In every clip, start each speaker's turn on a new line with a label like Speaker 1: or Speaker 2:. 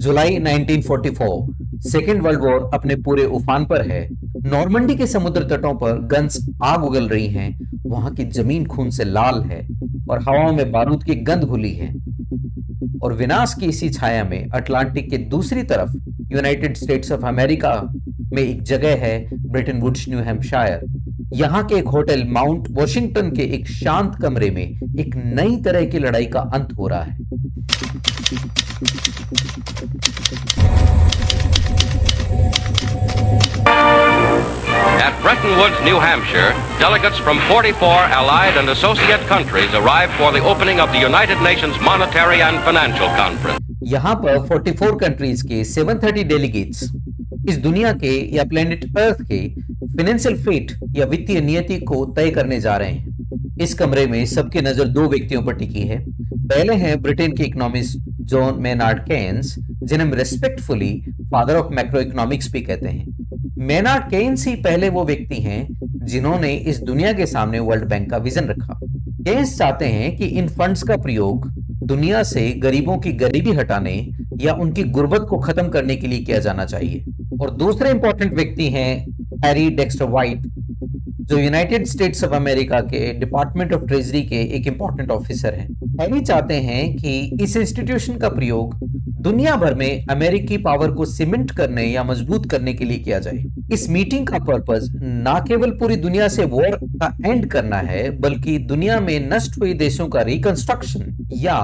Speaker 1: जुलाई 1944 second world war अपने पूरे उफान पर है। नॉर्मंडी के समुद्र तटों पर गन्स आग उगल रही हैं, वहां की जमीन खून से लाल है और हवाओं में बारूद की गंध घुली है। और विनाश की इसी छाया में अटलांटिक के दूसरी तरफ यूनाइटेड स्टेट्स ऑफ अमेरिका में एक जगह है, ब्रिटेन वुड्स, न्यू हैम्पशायर। यहाँ के एक होटल माउंट वॉशिंगटन के एक शांत कमरे में एक नई तरह की लड़ाई का अंत हो रहा है।
Speaker 2: At Bretton Woods, New Hampshire, delegates from 44 allied and associate countries arrived for the opening of the United Nations Monetary and Financial Conference.
Speaker 1: यहाँ पर 44 कंट्रीज के 730 डेलीगेट्स इस दुनिया के या प्लेनेट अर्थ के फाइनेंशियल फेट या वित्तीय नियति को तय करने जा रहे हैं। इस कमरे में सबकी नजर दो व्यक्तियों पर टिकी है। पहले हैं ब्रिटेन के इकोनॉमिस्ट जॉन मेनार्ड केन्स, जिन्हें हम respectfully father of macro economics भी कहते हैं। मेनार्ड केन्स ही पहले वो व्यक्ति हैं जिन्होंने इस दुनिया के सामने वर्ल्ड बैंक का विजन रखा। केन्स चाहते हैं कि इन फंड्स का प्रयोग दुनिया से गरीबों की गरीबी हटाने या उनकी गुर्बत को खत्म करने के लिए किया जाना चाहिए। और दूसरे इंपॉर्टेंट व्यक्ति हैं हैरी डेक्स्टर व्हाइट, जो यूनाइटेड स्टेट्स ऑफ अमेरिका के डिपार्टमेंट ऑफ ट्रेजरी के एक इंपॉर्टेंट ऑफिसर हैं। हैरी चाहते हैं कि इस इंस्टीट्यूशन का प्रयोग दुनिया भर में अमेरिकी पावर को सीमेंट करने या मजबूत करने के लिए किया जाए। इस मीटिंग का पर्पस न केवल पूरी दुनिया से वॉर का एंड करना है, बल्कि दुनिया में नष्ट हुए देशों का रिकंस्ट्रक्शन या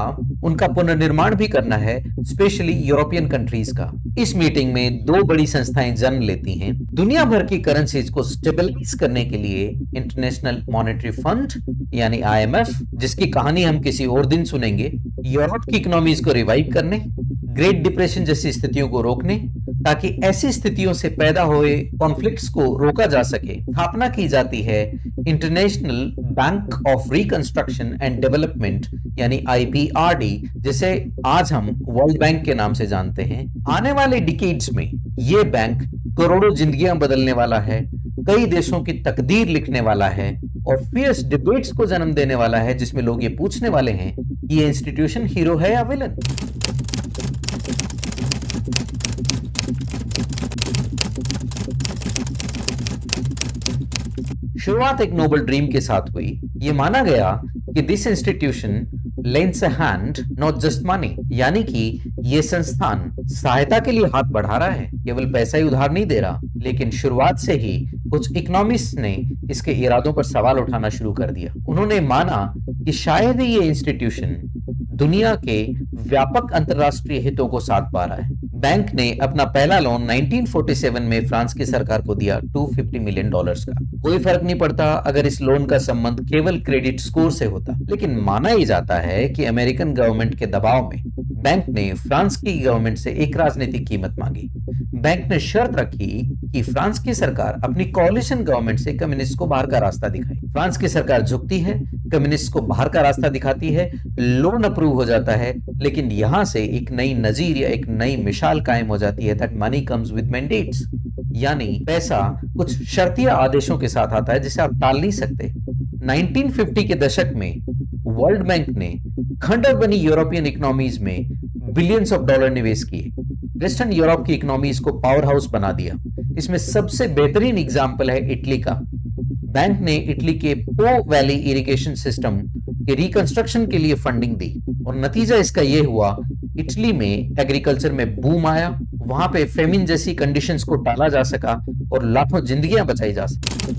Speaker 1: उनका पुनर्निर्माण भी करना है, स्पेशली यूरोपियन कंट्रीज का। इस मीटिंग में दो बड़ी संस्थाएं जन्म लेती हैं। दुनिया भर की करेंसीज को स्टेबलाइज करने के लिए इंटरनेशनल मॉनेटरी फंड यानी IMF, जिसकी कहानी हम किसी और दिन सुनेंगे, यूरोप की इकोनॉमीज को रिवाइव करने, ग्रेट डिप्रेशन जैसी स्थितियों को रोकने, ताकि ऐसी स्थितियों से पैदा हुए कॉन्फ्लिक्ट्स को रोका जा सके, स्थापना की जाती है international bank of reconstruction and development यानी IBRD, जिसे आज हम वर्ल्ड बैंक के नाम से जानते हैं। आने वाले डिकेड्स में ये बैंक करोड़ों जिंदगियां बदलने वाला है, कई देशों की तकदीर लिखने वाला है और फियर्स डिबेट्स को जन्म देने वाला है, जिसमें लोग ये पूछने वाले हैं ये इंस्टीट्यूशन हीरो है या विलन। शुरुआत एक नोबल ड्रीम के साथ हुई। यह माना गया कि this institution lends a hand not just money, यानी कि यह संस्थान सहायता के लिए हाथ बढ़ा रहा है, केवल पैसा ही उधार नहीं दे रहा। लेकिन शुरुआत से ही कुछ इकोनॉमिस्ट ने इसके इरादों पर सवाल उठाना शुरू कर दिया। उन्होंने माना कि शायद ये इंस्टीट्यूशन दुनिया के व्यापक अंतरराष्ट्रीय हितों को साध पा रहा है। बैंक ने अपना पहला लोन 1947 में फ्रांस की सरकार को दिया $250 मिलियन का। कोई फर्क नहीं पड़ता अगर इस लोन का संबंध केवल क्रेडिट स्कोर से होता, लेकिन माना ही जाता है कि अमेरिकन गवर्नमेंट के दबाव में बैंक ने फ्रांस की गवर्नमेंट से एक राजनीतिक कीमत मांगी। बैंक ने शर्त रखी कि फ्रांस की सरकार अपनी कोalition गवर्नमेंट से कम्युनिस्ट को बाहर का रास्ता दिखाए। फ्रांस की सरकार झुकती है, कम्युनिस्ट को बाहर का रास्ता दिखाती है, लोन अप्रूव हो जाता है, लेकिन यहां से एक नई नजीर या एक नई मिसाल कायम हो जाती है, that money comes with mandates, यानी पैसा कुछ शर्तिया आदेशों के साथ आता है जिसे आप टाल नहीं सकते। 1950 के दशक में वर्ल्ड बैंक ने खंडर बनी यूरोपियन इकोनॉमीज में बिलियंस ऑफ डॉलर निवेश किए, वेस्टर्न यूरोप की इकोनॉमीज को पावर हाउस बना दिया। इसमें सबसे बेहतरीन एग्जाम्पल है इटली का। बैंक ने इटली के पो वैली इरिगेशन सिस्टम के रिकंस्ट्रक्शन के लिए फंडिंग दी और नतीजा इसका यह हुआ, इटली में एग्रीकल्चर में बूम आया, वहां पे फेमिन जैसी कंडीशंस को टाला जा सका और लाखों जिंदगियां बचाई जा सकी।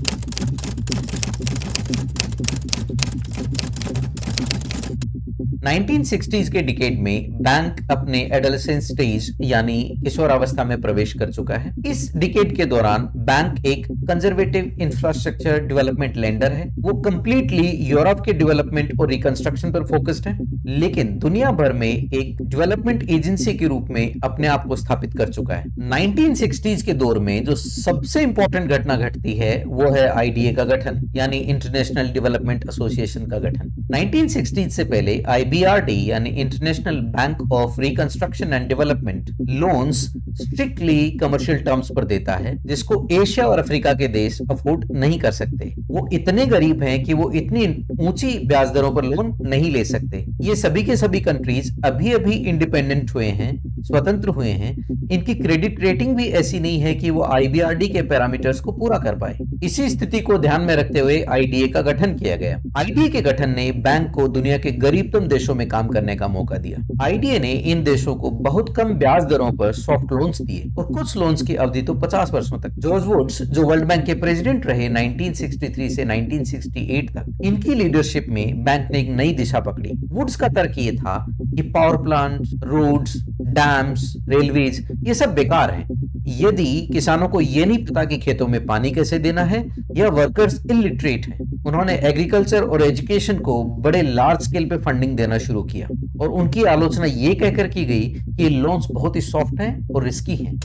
Speaker 1: नाइनटीन 1960s के डिकेड में बैंक अपने एडोलेसेंस स्टेज यानी किशोरावस्था में प्रवेश कर चुका है। इस डिकेड के दौरान बैंक एक कंजर्वेटिव इंफ्रास्ट्रक्चर डेवलपमेंट लेंडर है। वो कंप्लीटली यूरोप के डेवलपमेंट और रिकंस्ट्रक्शन पर फोकस्ड है, लेकिन दुनिया भर में एक डेवलपमेंट एजेंसी के रूप में अपने आप को स्थापित कर चुका है। 1960s के दौर में जो सबसे इंपॉर्टेंट घटना घटती है वो है IDA का गठन, यानी इंटरनेशनल डेवलपमेंट एसोसिएशन का गठन। 1960s से पहले IBRD यानी international bank of reconstruction and development loans strictly commercial terms पर देता है, जिसको एशिया और अफ्रीका के देश अफोर्ड नहीं कर सकते। वो इतने गरीब हैं कि वो इतनी ऊंची ब्याज दरों पर लोन नहीं ले सकते। ये सभी के सभी कंट्रीज अभी अभी इंडिपेंडेंट हुए हैं, स्वतंत्र हुए हैं। इनकी क्रेडिट रेटिंग भी ऐसी नहीं है कि वो आईबीआरडी के पैरामीटर्स को पूरा कर पाए। इसी स्थिति को ध्यान में रखते हुए आईडीए का गठन किया गया। आईडीए के गठन ने बैंक को दुनिया के गरीबतम देशों में काम करने का मौका दिया। आईडीए ने इन देशों को बहुत कम ब्याज दरों पर सॉफ्ट लोन्स दिए और कुछ लोन्स की अवधि तो 50 वर्षों तक। जॉर्ज वुड्स, जो वर्ल्ड बैंक के प्रेसिडेंट रहे 1963 से 1968 तक, इनकी लीडरशिप में बैंक ने एक नई दिशा पकड़ी। वुड्स का तर्क ये था कि power plant, roads, dams, railways ये सब बेकार हैं यदि किसानों को ये नहीं पता कि खेतों में पानी कैसे देना है, या वर्कर्स इलिटरेट हैं। उन्होंने एग्रीकल्चर और एजुकेशन को बड़े लार्ज स्केल पे फंडिंग देना शुरू किया और उनकी आलोचना ये कहकर की गई कि लोन्स बहुत ही सॉफ्ट हैं और रिस्की हैं।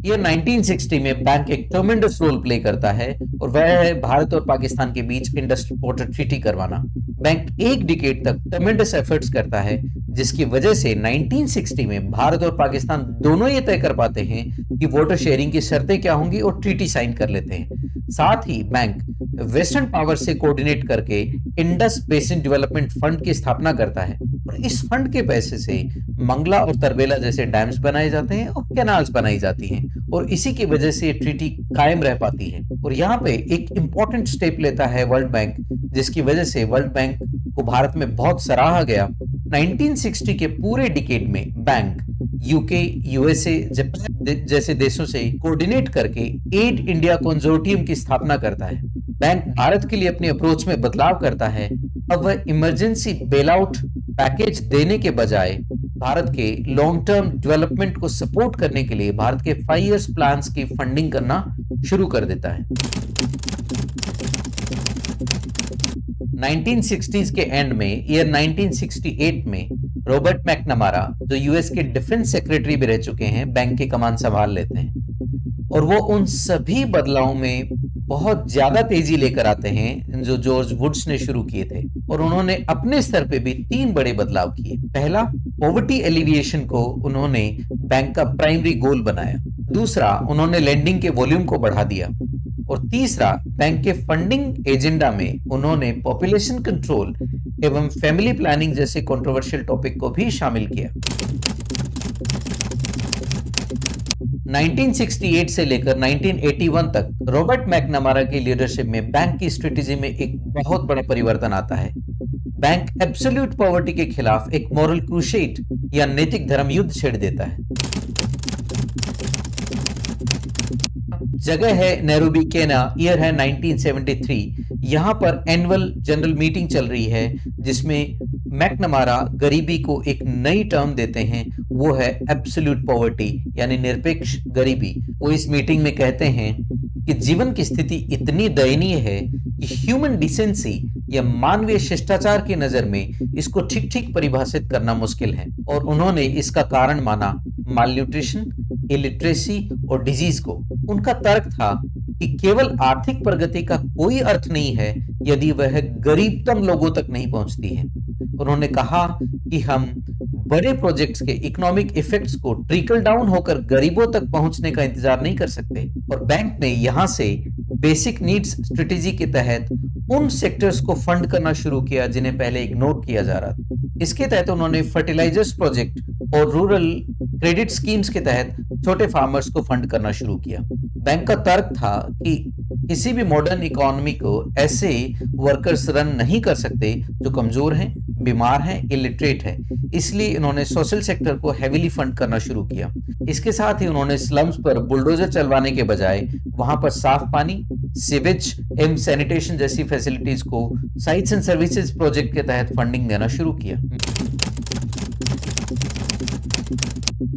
Speaker 1: ईयर 1960 में बैंक एक ट्रमेंडस रोल प्ले करता है और वह है भारत और पाकिस्तान के बीच इंडस वाटर ट्रीटी करवाना। बैंक एक डिकेड तक ट्रमेंडस एफर्ट्स करता है, जिसकी वजह से 1960 में भारत और पाकिस्तान दोनों ये तय कर पाते हैं कि वाटर शेयरिंग की शर्तें क्या होंगी और ट्रीटी साइन कर लेते हैं। साथ ही बैंक वेस्टर्न पावर से कोऑर्डिनेट करके इंडस बेसिन डेवलपमेंट फंड की स्थापना करता है और इस फंड के पैसे से मंगला और तरबेला जैसे डैम्स बनाए जाते हैं और कैनाल्स बनाई जाती हैं और इसी की वजह से ट्रीटी कायम रह पाती है। और यहाँ पे एक इंपॉर्टेंट स्टेप लेता है वर्ल्ड बैंक, जिसकी वजह से वर्ल्ड बैंक को भारत में बहुत सराहा गया। 1960 के पूरे डिकेड में बैंक यूके, यूएसए, जापान जैसे देशों से कोऑर्डिनेट करके एड इंडिया कंसोर्टियम की स्थापना करता है। बैंक भारत के लिए अपनी अप्रोच में बदलाव करता है। अब वह इमरजेंसी बेलआउट पैकेज देने के बजाय भारत के लॉन्ग टर्म डेवलपमेंट को सपोर्ट करने के लिए भारत के 5 इयर्स प्लान्स की फंडिंग करना शुरू कर देता है। 1960s के एंड में ईयर 1968 में रॉबर्ट मैकनमारा, जो यूएस के डिफेंस सेक्रेटरी भी रह चुके हैं, बैंक की कमान संभाल लेते हैं और वो उन सभी बदलावों में बहुत ज्यादा तेजी लेकर आते हैं जो जॉर्ज वुड्स ने शुरू किए थे। और उन्होंने अपने स्तर पे भी 3 बड़े बदलाव किए। पहला, पॉवर्टी एलिविएशन को उन्होंने बैंक का प्राइमरी गोल बनाया। दूसरा, उन्होंने लेंडिंग के वॉल्यूम को बढ़ा दिया और तीसरा, बैंक के फंडिंग एजेंडा में उन्होंने पॉपुलेशन कंट्रोल एवं फैमिली प्लानिंग जैसे कंट्रोवर्शियल टॉपिक को भी शामिल किया। 1968 से लेकर 1981 तक रॉबर्ट मैकनमारा की लीडरशिप में बैंक की स्ट्रेटेजी में एक बहुत बड़ा परिवर्तन आता है। बैंक एब्सोल्यूट पॉवर्टी के खिलाफ एक मॉरल क्रूसेड या नैतिक धर्म युद्ध छेड़ देता है। जगह है नैरोबी, केन्या, ईयर है 1973। यहां पर एनुअल जनरल मीटिंग चल रही है जिसमें मैकनमारा गरीबी को एक नई टर्म देते हैं, वो है एब्सोल्यूट पॉवर्टी यानी निरपेक्ष गरीबी। वो इस मीटिंग में कहते हैं कि जीवन की स्थिति इतनी दयनीय है कि ह्यूमन डिसेंसी या मानवीय शिष्टाचार की नजर में इसको ठीक ठीक परिभाषित करना मुश्किल है और उन्होंने इसका कारण माना मालन्यूट्रिशन, इलिटरेसी और डिजीज को। उनका तर्क था कि केवल आर्थिक प्रगति का कोई अर्थ नहीं है यदि वह गरीबतम लोगों तक नहीं पहुंचती है। उन्होंने कहा कि हम बड़े प्रोजेक्ट्स के इकोनॉमिक इफेक्ट्स को ट्रिकल डाउन होकर गरीबों तक पहुंचने का इंतजार नहीं कर सकते और बैंक ने यहां से बेसिक नीड्स स्ट्रेटेजी के तहत उन सेक्टर्स को फंड करना शुरू किया जिन्हें पहले इग्नोर किया जा रहा था। इसके तहत उन्होंने फर्टिलाइजर्स प्रोजेक्ट और रूरल क्रेडिट स्कीम्स के तहत छोटे फार्मर्स को फंड करना शुरू किया। बैंक का तर्क था कि किसी भी मॉडर्न इकोनॉमी को ऐसे वर्कर्स रन नहीं कर सकते जो कमजोर हैं, बीमार हैं, इलिटरेट हैं। इसलिए उन्होंने सोशल सेक्टर को हेवीली फंड करना शुरू किया। इसके साथ ही उन्होंने स्लम्स पर बुलडोजर चलवाने के बजाय वहां पर साफ पानी, सीवेज एवं सैनिटेशन जैसी फैसिलिटीज को साइट्स एंड सर्विसेज प्रोजेक्ट के तहत फंडिंग देना शुरू किया।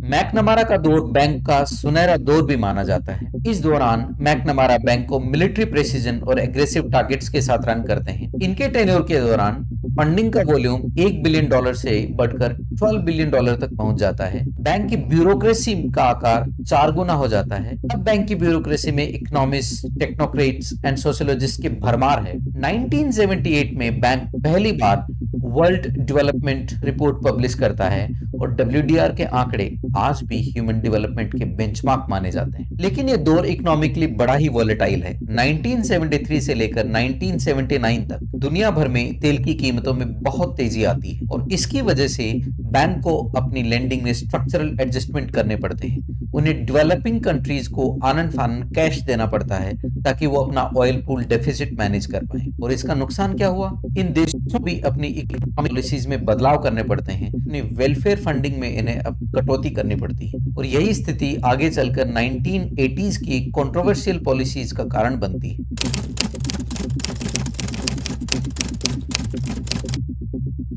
Speaker 1: मैकनमारा का दौर बैंक का सुनहरा दौर भी माना जाता है। इस दौरान मैकनमारा बैंक को मिलिट्री प्रेसिजन और एग्रेसिव टारगेट्स के साथ रन करते हैं। इनके टेन्योर के दौरान फंडिंग का वॉल्यूम $1 बिलियन से बढ़कर $12 बिलियन तक पहुंच जाता है। बैंक की ब्यूरोक्रेसी का आकार 4 गुना हो जाता है। अब बैंक की ब्यूरोक्रेसी में इकोनॉमिस्ट, टेक्नोक्रेट्स एंड सोशियोलॉजिस्ट की भरमार है। 1978 में बैंक पहली बार वर्ल्ड डेवलपमेंट रिपोर्ट पब्लिश करता है और WDR के आंकड़े आज भी ह्यूमन डेवलपमेंट के बेंचमार्क माने जाते हैं। लेकिन ये दौर इकोनॉमिकली बड़ा ही वॉलेटाइल है। 1973 से लेकर 1979 तक दुनिया भर में तेल की कीमतों में बहुत तेजी आती है और इसकी वजह से बैंक को अपनी लेंडिंग में स्ट्रक्चरल एडजस्टमेंट करने पड़ते हैं। उन्हें डेवलपिंग कंट्रीज को आनन फानन कैश देना पड़ता है ताकि वो अपना ऑयल पूल डेफिसिट मैनेज कर पाए। और इसका नुकसान क्या हुआ? इन देशों को भी अपनी इकोनॉमिक पॉलिसीज में बदलाव करने पड़ते हैं, अपनी वेलफेयर फंडिंग में इन्हें अब कटौती करनी पड़ती है और यही स्थिति आगे चलकर 1980s की कंट्रोवर्शियल पॉलिसीज का कारण बनती है।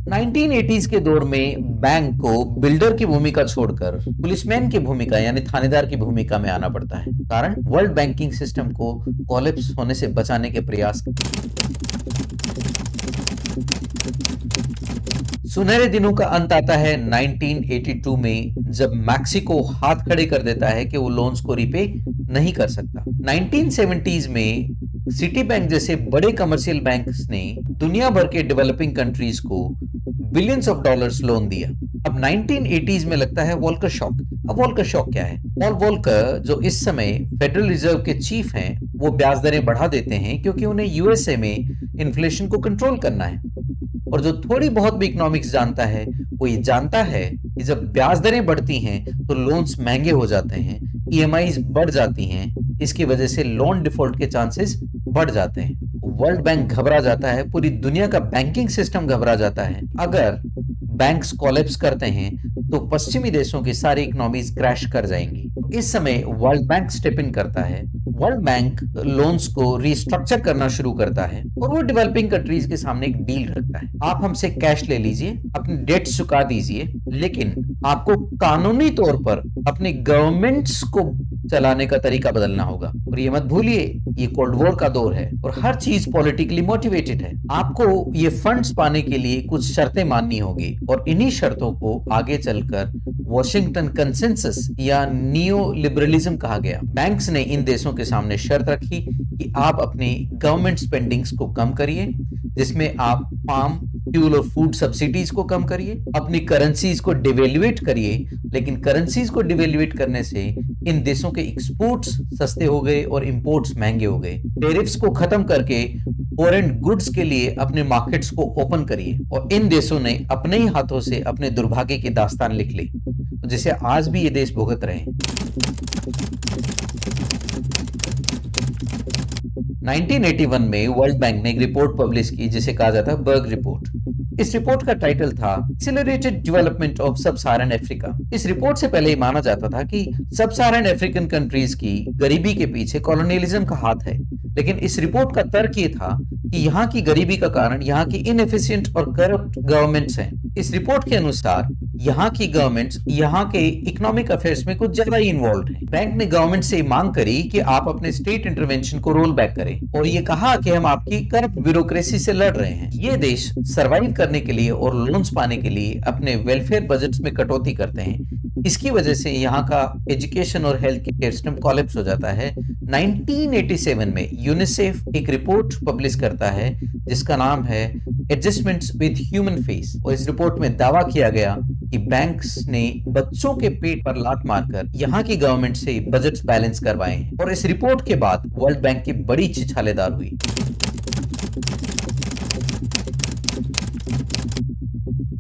Speaker 1: 1980s के दौर में बैंक को बिल्डर की भूमिका छोड़कर पुलिसमैन की भूमिका यानी थानेदार की भूमिका में आना पड़ता है। कारण वर्ल्ड बैंकिंग सिस्टम को कोलैप्स होने से बचाने के प्रयास। सुनहरे दिनों का अंत आता है 1982 में, जब मैक्सिको हाथ खड़े कर देता है कि वो लोन्स को रिपे नहीं कर सकता। 1970s में सिटी बैंक जैसे बड़े कमर्शियल बैंक्स ने दुनिया भर के डेवलपिंग कंट्रीज को बिलियंस ऑफ डॉलर्स लोन दिया। अब 1980s में लगता है वॉल्कर शॉक। अब वॉल्कर शॉक क्या है? पॉल वॉल्कर, जो इस समय फेडरल रिजर्व के चीफ हैं, वो ब्याज दरें बढ़ा देते हैं क्योंकि उन्हें यूएसए में इन्फ्लेशन को कंट्रोल करना है। और जो थोड़ी बहुत भी इकोनॉमिक्स जानता है वो ये जानता है कि जब ब्याज दरें बढ़ती हैं तो लोन्स महंगे हो जाते हैं, ईएमआईज बढ़ जाती हैं, इसकी वजह से लोन डिफॉल्ट के चांसेस बढ़ जाते हैं। वर्ल्ड बैंक घबरा जाता है, पूरी दुनिया का बैंकिंग सिस्टम घबरा जाता है। अगर बैंक्स कोलैप्स करते हैं तो पश्चिमी देशों की सारी इकोनॉमीज क्रैश कर जाएंगी। इस समय वर्ल्ड बैंक स्टेप इन करता है। वर्ल्ड बैंक लोन्स को रिस्ट्रक्चर करना शुरू करता है और वो डेवलपिंग कंट्रीज के सामने एक डील रखता है। आप हमसे कैश ले लीजिए, अपनी डेट चुका दीजिए, लेकिन आपको कानूनी तौर पर अपनी गवर्नमेंट्स को चलाने का तरीका बदलना होगा। और ये मत भूलिए, ये कोल्ड वॉर का दौर है और हर चीज पॉलिटिकली मोटिवेटेड है। आपको ये फंड्स पाने के लिए कुछ शर्तें माननी होगी और इन्हीं शर्तों को आगे चलकर वॉशिंगटन कंसेंसस या नियो लिबरलिज्म कहा गया। बैंक्स ने इन देशों के सामने शर्त रखी कि आप अपनी गवर्नमेंट स्पेंडिंग्स को कम करिए, जिसमें आप पाम, फ्यूल और फूड सब्सिडीज को कम करिए, अपनी करेंसीज को डिवेल्युएट करिए। लेकिन करेंसीज को डिवेल्युएट करने से इन देशों के एक्सपोर्ट्स सस्ते हो गए और इंपोर्ट्स महंगे हो गए। टेरिफ्स को खत्म करके फॉरेन गुड्स के लिए अपने मार्केट्स को ओपन करिए। और इन देशों ने अपने ही हाथों से अपने दुर्भाग्य की दास्तान लिख ली, जिसे आज भी ये देश भुगत रहे हैं। 1981 में वर्ल्ड बैंक ने एक रिपोर्ट पब्लिश की जिसे कहा जाता है बर्ग रिपोर्ट। इस रिपोर्ट का टाइटल था एक्सेलरेटेड डेवलपमेंट ऑफ सब सहारन अफ्रीका। इस रिपोर्ट से पहले ही माना जाता था कि सब सहारन अफ्रीकन कंट्रीज की गरीबी के पीछे कॉलोनियलिज्म का हाथ है। लेकिन इस रिपोर्ट का तर्क ये था कि यहाँ की गरीबी का कारण यहाँ की इनएफिशिएंट और करप्ट गवर्नमेंट्स हैं। इस रिपोर्ट के अनुसार यहाँ की गवर्नमेंट्स यहाँ के इकोनॉमिक अफेयर्स में कुछ ज्यादा ही इन्वॉल्व है। बैंक ने गवर्नमेंट से मांग करी कि आप अपने स्टेट इंटरवेंशन को रोल बैक करें और ये कहा कि हम आपकी करप्ट ब्यूरोक्रेसी से लड़ रहे हैं। ये देश सरवाइव करने के लिए और लोन्स पाने के लिए अपने वेलफेयर बजट्स में कटौती करते हैं। इसकी वजह से यहाँ का एजुकेशन और हेल्थ केयर सिस्टम कोलैप्स हो जाता है। 1987 में यूनिसेफ एक रिपोर्ट पब्लिश करता है जिसका नाम है एडजस्टमेंट्स विद ह्यूमन फेस। और इस रिपोर्ट में दावा किया गया कि बैंक्स ने बच्चों के पेट पर लात मारकर यहाँ की गवर्नमेंट से बजट्स बैलेंस करवाए हैं। और इस रिपोर्ट के बाद वर्ल्ड बैंक की बड़ी छिछालेदार हुई।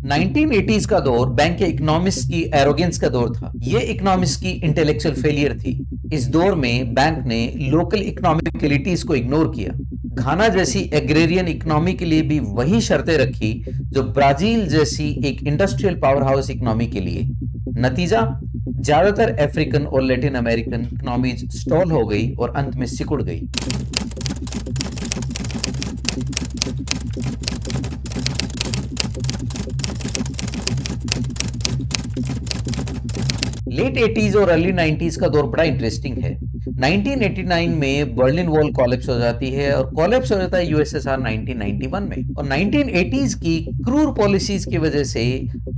Speaker 1: 1980s का दौर बैंक के इकोनॉमिक्स की एरोगेंस का दौर था। यह इकोनॉमिक्स की इंटेलेक्चुअल फेलियर थी। इस दौर में बैंक ने लोकल इकोनॉमिक रियलिटीज को इग्नोर किया। घाना जैसी एग्रेरियन इकोनॉमी के लिए भी वही शर्तें रखी जो ब्राजील जैसी एक इंडस्ट्रियल पावर हाउस इकोनॉमी के लिए। नतीजा, ज्यादातर अफ्रीकन और लैटिन अमेरिकन इकोनॉमीज स्टॉल हो गई और अंत में सिकुड़ गई। लेट 80s और अर्ली 90s का दौर बड़ा इंटरेस्टिंग है। 1989 में बर्लिन वॉल कोलैप्स हो जाती है और कोलैप्स हो जाता है यूएसएसआर 1991 में। और 1980s की क्रूर पॉलिसीज की वजह से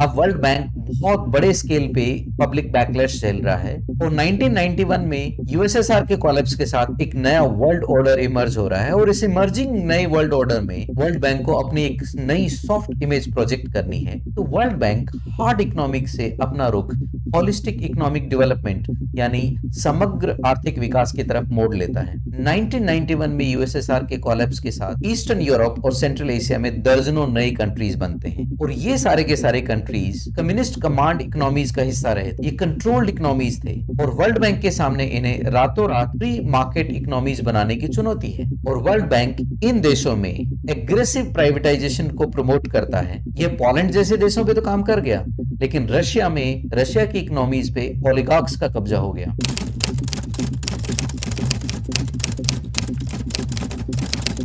Speaker 1: अब वर्ल्ड बैंक बहुत बड़े स्केल पे पब्लिक बैकलैश चल रहा है और 1991 में यूएसएसआर के कोलैप्स के साथ एक नया वर्ल्ड ऑर्डर इमर्ज हो रहा है और इस इमर्जिंग नए वर्ल्ड ऑर्डर में वर्ल्ड बैंक को अपनी एक नई सॉफ्ट इमेज प्रोजेक्ट करनी है। तो वर्ल्ड बैंक हार्ड इकोनॉमिक से अपना रुख होलिस्टिक इकोनॉमिक डेवलपमेंट यानी समग्र आर्थिक विकास की तरफ मोड़ लेता है। 1991 में यूएसएसआर के कोलैप्स के साथ ईस्टर्न यूरोप और सेंट्रल एशिया में दर्जनों नई कंट्रीज बनते हैं और ये सारे के सारे कंट्रीज कम्युनिस्ट कमांड इकोनॉमीज का हिस्सा रहे थे। ये कंट्रोल्ड इकोनॉमीज थे और वर्ल्ड बैंक के सामने इन्हें रातों रात फ्री मार्केट इकोनॉमीज बनाने की चुनौती है और वर्ल्ड बैंक इन देशों में एग्रेसिव प्राइवेटाइजेशन को प्रमोट करता है। ये पोलैंड जैसे देशों पे तो काम कर गया, लेकिन रशिया में रशिया की इकोनॉमीज पे ओलिगार्क्स का कब्जा हो गया।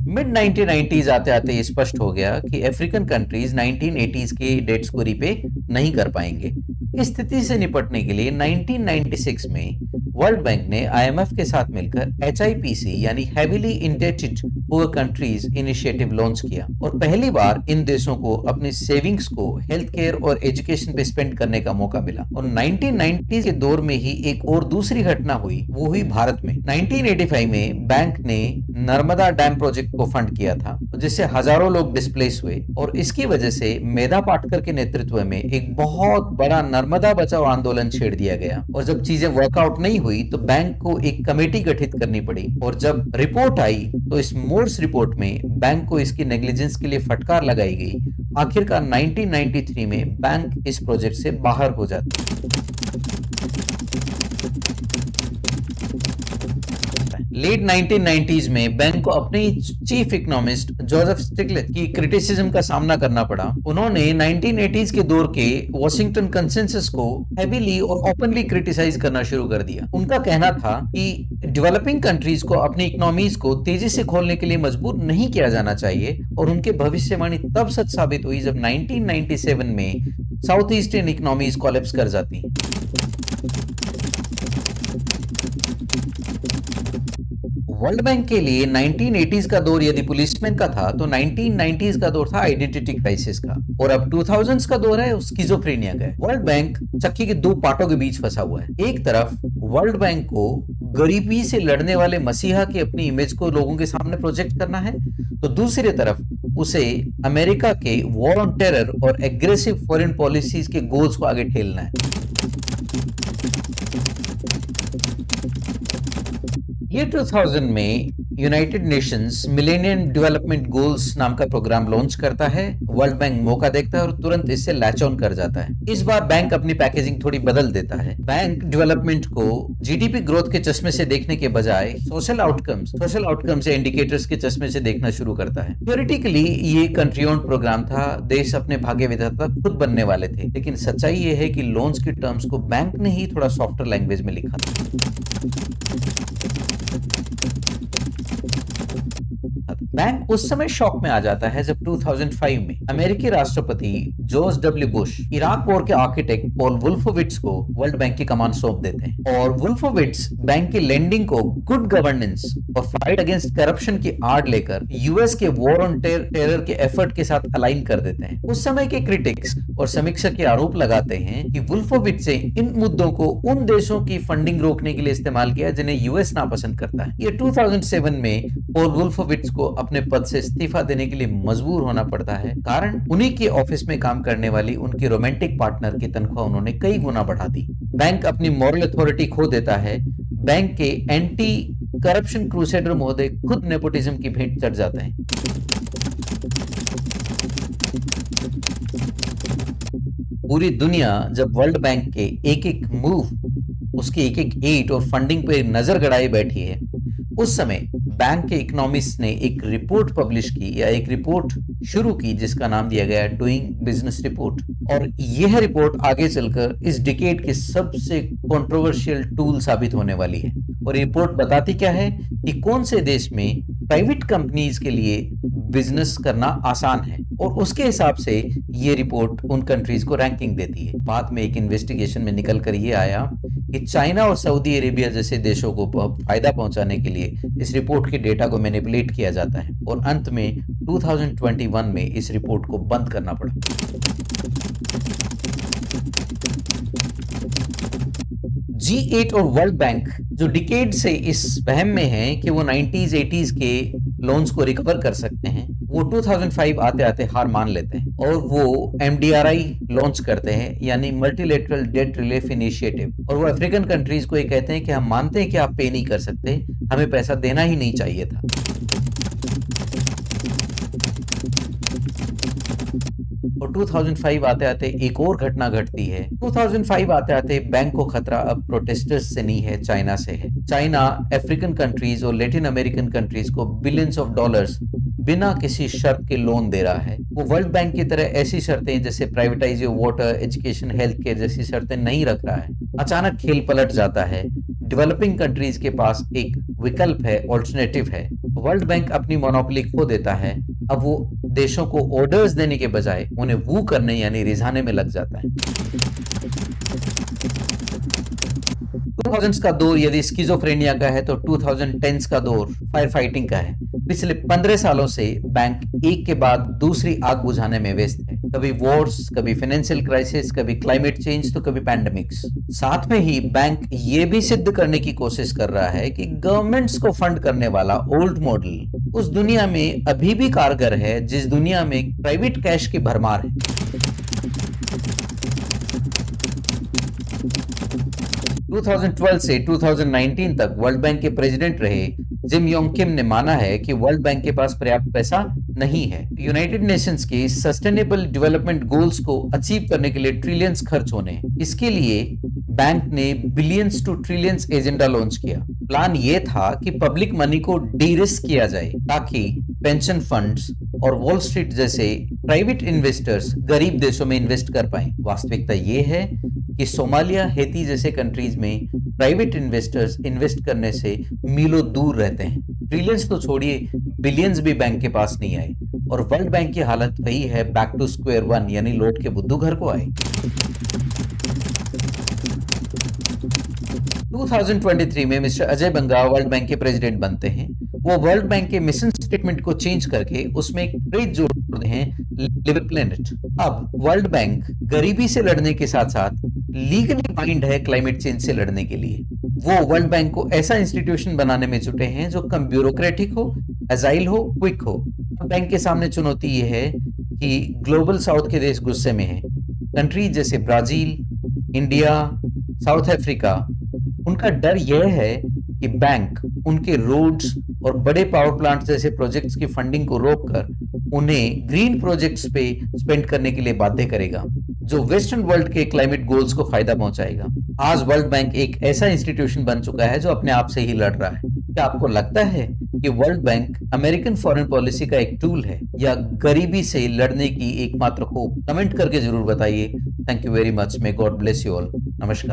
Speaker 1: मिड 1990s आते आते ये स्पष्ट हो गया कि अफ्रीकन कंट्रीज 1980s के डेट्स को रिपे नहीं कर पाएंगे। इस स्थिति से निपटने के लिए 1996 में वर्ल्ड बैंक ने आईएमएफ के साथ मिलकर HIPC यानी heavily indebted poor countries initiative launch किया और पहली बार इन देशों को अपनी सेविंग्स को हेल्थ केयर और एजुकेशन पे स्पेंड करने का मौका मिला। और 1990 के दौर में ही एक और दूसरी घटना हुई, वो हुई भारत में। 1985 में बैंक ने नर्मदा डैम प्रोजेक्ट को फंड किया था जिससे हजारों लोग डिस्प्लेस हुए और इसकी वजह से मेधा पाटकर के नेतृत्व में एक बहुत बड़ा नर्मदा बचाओ आंदोलन छेड़ दिया गया। और जब चीजें वर्कआउट नहीं हुई तो बैंक को एक कमेटी गठित करनी पड़ी और जब रिपोर्ट आई तो इस मोर्स रिपोर्ट में बैंक को इसकी नेग्लिजेंस के लिए फटकार लगाई गई। आखिरकार 1993 में बैंक इस प्रोजेक्ट से बाहर हो जाता है। लेट 1990s में बैंक को अपने चीफ इकोनॉमिस्ट जोसेफ स्टिग्लिट्ज की क्रिटिसिज्म का सामना करना पड़ा। उन्होंने 1980s के दौर के वॉशिंगटन कंसेंसस को हेवीली और ओपनली क्रिटिसाइज करना शुरू कर दिया। उनका कहना था कि डेवलपिंग कंट्रीज को अपनी इकोनॉमीज को तेजी से खोलने के लिए मजबूर नहीं किया जाना चाहिए और उनके भविष्यवाणी तब सच साबित हुई जब 1997 में साउथ ईस्टर्न इकोनॉमीज कोलैप्स कर जाती हैं। वर्ल्ड बैंक के लिए 1980s का दौर यदि पुलिसमैन का था तो 1990s का दौर था आइडेंटिटी क्राइसिस का और अब 2000s का दौर है स्किज़ोफ्रेनिया का। वर्ल्ड बैंक चक्की के दो पाटों के बीच फंसा हुआ है। एक तरफ वर्ल्ड बैंक को गरीबी से लड़ने वाले मसीहा की अपनी इमेज को लोगों के सामने प्रोजेक्ट करना है, तो दूसरी तरफ उसे अमेरिका के वॉर ऑन टेरर और एग्रेसिव फॉरेन पॉलिसीज के गोल्स को आगे ठेलना है। ये 2000 में United Nations millennium development goals नाम का प्रोग्राम लॉन्च करता है। वर्ल्ड बैंक मौका देखता है और तुरंत इससे लैच ऑन कर जाता है। इस बार बैंक अपनी पैकेजिंग थोड़ी बदल देता है। बैंक डेवलपमेंट को जीडीपी ग्रोथ के चश्मे से देखने के बजाय सोशल आउटकम्स या इंडिकेटर्स के चश्मे से देखना शुरू करता है। थ्योरेटिकली ये कंट्री ओन्ड प्रोग्राम था, देश अपने भाग्य विधाता खुद बनने वाले थे, लेकिन सच्चाई ये है कि लोन्स के टर्म्स को बैंक ने ही थोड़ा सॉफ्टर लैंग्वेज में लिखा था। बैंक उस समय शॉक में आ जाता है जब 2005 में अमेरिकी राष्ट्रपति George W Bush Iraq war के आर्किटेक्ट पॉल वुल्फोविट्ज को वर्ल्ड बैंक की कमान सौंप देते हैं और वुल्फोविट्ज बैंक की लेंडिंग को गुड गवर्नेंस और फाइट अगेंस्ट करप्शन की आड़ लेकर यूएस के वॉर ऑन टेरर के एफर्ट के साथ अलाइन कर देते हैं। उस समय के क्रिटिक्स और समीक्षक के आरोप लगाते हैं कि वुल्फोविट्ज से इन मुद्दों को उन देशों की फंडिंग रोकने के लिए इस्तेमाल किया जिन्हें यूएस नापसंद करता है। ये 2007 में पॉल वुल्फोविट्ज को अपने पद से इस्तीफा देने के लिए मजबूर होना पड़ता है। कारण उन्हीं के ऑफिस में काम करने वाली उनकी रोमांटिक पार्टनर की तनख्वाह उन्होंने कई गुना बढ़ा दी। बैंक अपनी मॉरल अथॉरिटी खो देता है। बैंक के एंटी करप्शन क्रूसेडर महोदय खुद नेपोटिज्म की भेंट चढ़ जाते हैं। पूरी दुनिया जब वर्ल्ड बैंक के एक एक मूव, उसके एक एक एड और फंडिंग पे नजर गड़ाए बैठी है, उस समय बैंक के इकोनॉमिस्ट ने एक रिपोर्ट पब्लिश की या एक रिपोर्ट शुरू की जिसका नाम दिया गया डूइंग बिजनेस रिपोर्ट। और यह रिपोर्ट आगे चलकर इस डिकेड के सबसे कंट्रोवर्शियल टूल साबित होने वाली है। और रिपोर्ट बताती क्या है कि कौन से देश में प्राइवेट कंपनीज के लिए बिजनेस करना आसान है और उसके हिसाब से ये रिपोर्ट उन कंट्रीज को रैंकिंग देती है। बाद में एक इन्वेस्टिगेशन में निकल कर ये आया कि चाइना और सऊदी अरेबिया जैसे देशों को फायदा पहुंचाने के लिए इस रिपोर्ट के डेटा को मैनिपुलेट किया जाता है और अंत में 2021 में इस रिपोर्ट को बंद करना पड़ा। G8 और वर्ल्ड बैंक जो डिकेड से इस वहम में है कि वो 90s 80s के लोन्स को रिकवर कर सकते हैं, वो 2005 आते आते हार मान लेते हैं और वो MDRI लॉन्च करते हैं, यानी मल्टीलेटरल डेट रिलीफ इनिशिएटिव। और वो अफ्रीकन कंट्रीज को ये कहते हैं कि हम मानते हैं कि आप पे नहीं कर सकते, हमें पैसा देना ही नहीं चाहिए था। और 2005 आते आते एक और घटना घटती है। 2005 आते आते बैंक को खतरा अब प्रोटेस्टर्स से नहीं है, चाइना से है। चाइना अफ्रीकन कंट्रीज और लैटिन अमेरिकन कंट्रीज को बिलियंस ऑफ डॉलर्स बिना किसी शर्त के लोन दे रहा है। वो वर्ल्ड बैंक की तरह ऐसी शर्तें जैसे privatise water, education, health care जैसी शर्तें नहीं रख रहा है। अचानक खेल पलट जाता है। डेवलपिंग कंट्रीज के पास एक विकल्प है, ऑल्टरनेटिव है। वर्ल्ड बैंक अपनी मोनोपोली खो देता है। अब वो देशों को ऑर्डर्स देने के बजाय उन्हें वू करने यानी रिझाने में लग जाता है। 2000s का दौर यदि स्किज़ोफ्रेनिया का है तो 2010s का दौर फायर फाइटिंग का है। पिछले 15 सालों से बैंक एक के बाद दूसरी आग बुझाने में व्यस्त है। कभी वॉर्स, कभी फाइनेंशियल क्राइसिस, कभी क्लाइमेट चेंज तो कभी पैंडेमिक्स। साथ में ही बैंक ये भी सिद्ध करने की कोशिश कर रहा है कि गवर्नमेंट्स को फंड करने वाला ओल्ड मॉडल उस दुनिया में अभी भी कारगर है जिस दुनिया में प्राइवेट कैश की भरमार है। 2012 से 2019 तक वर्ल्ड बैंक के प्रेसिडेंट रहे जिम योंग किम ने माना है कि वर्ल्ड बैंक के पास पर्याप्त पैसा नहीं है। यूनाइटेड नेशंस के सस्टेनेबल डेवलपमेंट गोल्स को अचीव करने के लिए ट्रिलियंस खर्च होने हैं। इसके लिए बैंक ने billions to trillions agenda launch किया। प्लान ये था कि पब्लिक मनी को डी रिस्क किया जाए ताकि पेंशन फंड्स और वॉल स्ट्रीट जैसे प्राइवेट इन्वेस्टर्स गरीब देशों में इन्वेस्ट कर पाए। वास्तविकता ये है कि सोमालिया, हैती जैसे कंट्रीज में प्राइवेट इन्वेस्टर्स इन्वेस्ट करने से मीलों दूर रहते हैं। ट्रिलियंस तो छोड़िए, बिलियंस भी बैंक के पास नहीं आए और वर्ल्ड बैंक की हालत वही है, बैक टू स्क्वायर वन, यानी लौट के बुद्धू घर को आए। 2023 में मिस्टर अजय बंगा वर्ल्ड बैंक के प्रेसिडेंट बनते हैं। वो वर्ल्ड बैंक के मिशन स्टेटमेंट को चेंज करके उसमें एक फ्रेज जोड़ते हैं, लिव अ प्लेनेट। अब वर्ल्ड बैंक गरीबी से लड़ने के साथ साथ लीगली बाइंड है क्लाइमेट चेंज से लड़ने के लिए। वो वर्ल्ड बैंक को ऐसा इंस्टीट्यूशन बनाने में जुटे हैं जो कम ब्यूरोक्रेटिक हो, एजाइल हो, क्विक हो। बैंक के सामने चुनौती ये है कि ग्लोबल साउथ के देश गुस्से में हैं। कंट्री जैसे ब्राजील, इंडिया, साउथ अफ्रीका, उनका डर यह है कि बैंक उनके रोड्स और बड़े पावर प्लांट जैसे प्रोजेक्ट्स की फंडिंग को रोककर उन्हें ग्रीन प्रोजेक्ट्स पे स्पेंड करने के लिए बाध्य करेगा, जो वेस्टर्न वर्ल्ड के क्लाइमेट गोल्स को फायदा पहुंचाएगा। आज वर्ल्ड बैंक एक ऐसा इंस्टीट्यूशन बन चुका है जो अपने आप से ही लड़ रहा है। क्या आपको लगता है कि world bank American foreign policy का एक टूल है या गरीबी से लड़ने की एकमात्र होप? कमेंट करके जरूर बताइए। Thank you very much. May God bless you all. नमस्कार।